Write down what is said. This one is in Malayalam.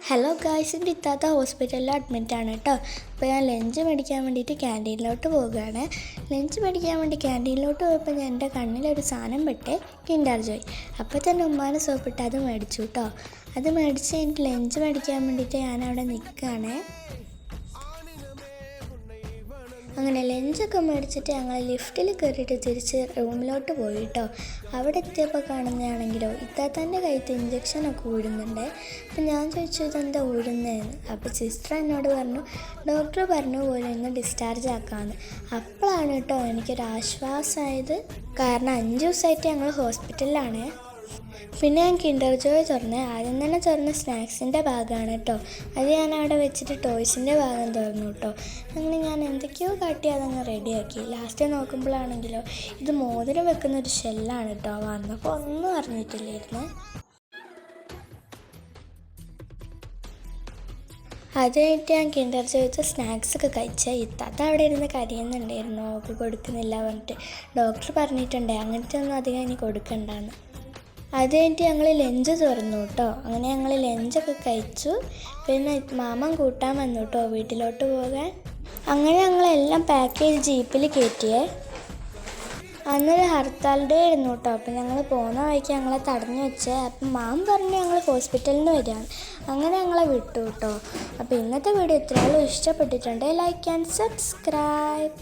ഹലോ ഗായ്സ്, എൻ്റെ ഇത്താത്ത ഹോസ്പിറ്റലിൽ അഡ്മിറ്റാണ് കേട്ടോ. അപ്പോൾ ഞാൻ ലഞ്ച് മേടിക്കാൻ വേണ്ടിയിട്ട് ക്യാൻറ്റീനിലോട്ട് പോവുകയാണ്. ലഞ്ച് മേടിക്കാൻ വേണ്ടി ക്യാൻറ്റീനിലോട്ട് പോയപ്പോൾ ഞാൻ എൻ്റെ കണ്ണിലൊരു സാധനം പെട്ടേ, കിൻഡർ ജോയ്. അപ്പോൾ തന്നെ ഉമ്മാനെ സോപ്പിട്ട് അത് മേടിച്ചു കേട്ടോ. അത് മേടിച്ച് എനിക്ക് ലഞ്ച് മേടിക്കാൻ വേണ്ടിയിട്ട് ഞാനവിടെ നിൽക്കുകയാണ്. അങ്ങനെ ലഞ്ചൊക്കെ മേടിച്ചിട്ട് ഞങ്ങൾ ലിഫ്റ്റിൽ കയറിയിട്ട് തിരിച്ച് റൂമിലോട്ട് പോയി കേട്ടോ. അവിടെ എത്തിയപ്പോൾ കാണുന്നതാണെങ്കിലോ ഇത്താത്തൻ്റെ കയ്യിൽ ഇഞ്ചക്ഷനൊക്കെ ഊടുന്നുണ്ട്. അപ്പം ഞാൻ ചോദിച്ചു ഇതെന്താ ഊടുന്നതെന്ന്. അപ്പോൾ സിസ്റ്റർ എന്നോട് പറഞ്ഞു ഡോക്ടർ പറഞ്ഞു പോലെ ഇന്ന് ഡിസ്ചാർജ് ആക്കാമെന്ന്. അപ്പോഴാണ് കേട്ടോ എനിക്കൊരാശ്വാസമായത്. കാരണം 5 ദിവസമായിട്ട് ഞങ്ങൾ ഹോസ്പിറ്റലിലാണ്. പിന്നെ ഞാൻ കിൻഡർ ജോയ് തുറന്ന് ആദ്യം തന്നെ തുറന്ന സ്നാക്സിൻ്റെ ഭാഗമാണ് കേട്ടോ. അത് ഞാൻ അവിടെ വെച്ചിട്ട് ടോയ്സിൻ്റെ ഭാഗം തുറന്നു കേട്ടോ. അങ്ങനെ ഞാൻ എന്തൊക്കെയോ കാട്ടി അതങ്ങ് റെഡിയാക്കി. ലാസ്റ്റ് നോക്കുമ്പോഴാണെങ്കിലോ ഇത് മോതിരം വെക്കുന്നൊരു ഷെല്ലാണ് കേട്ടോ. വന്നപ്പോൾ ഒന്നും അറിഞ്ഞിട്ടില്ലായിരുന്നു. അത് കഴിഞ്ഞിട്ട് ഞാൻ കിൻഡർ ജോയ്ത്തെ സ്നാക്സൊക്കെ കഴിച്ചാൽ ഇത്താത്ത അവിടെ ഇരുന്ന് കരയുന്നുണ്ടായിരുന്നു. ഒക്കെ കൊടുക്കുന്നില്ല പറഞ്ഞിട്ട്. ഡോക്ടർ പറഞ്ഞിട്ടുണ്ട് അങ്ങനത്തെ ഒന്നും അധികം ഇനി കൊടുക്കണ്ടെന്ന്. അത് കഴിഞ്ഞിട്ട് ഞങ്ങൾ ലഞ്ച് തുറന്നു കേട്ടോ. അങ്ങനെ ഞങ്ങൾ ലഞ്ചൊക്കെ കഴിച്ചു. പിന്നെ മാമൻ കൂട്ടാൻ വന്നു കേട്ടോ വീട്ടിലോട്ട് പോകാൻ. അങ്ങനെ ഞങ്ങളെല്ലാം പാക്ക് ചെയ്ത് ജീപ്പിൽ കയറ്റിയേ. അന്നൊരു ഹർത്താൽ ഡേ ആയിരുന്നു കേട്ടോ. അപ്പം ഞങ്ങൾ പോകുന്ന വഴിക്ക് ഞങ്ങളെ തടഞ്ഞു വെച്ചേ. അപ്പം മാമൻ പറഞ്ഞു ഞങ്ങൾ ഹോസ്പിറ്റലിൽ നിന്ന് വരികയാണ്. അങ്ങനെ ഞങ്ങളെ വിട്ടു കേട്ടോ. അപ്പോൾ ഇന്നത്തെ വീഡിയോ ഇത്രയോളം ഇഷ്ടപ്പെട്ടിട്ടുണ്ടെങ്കിൽ ലൈക്ക് ആൻഡ് സബ്സ്ക്രൈബ്.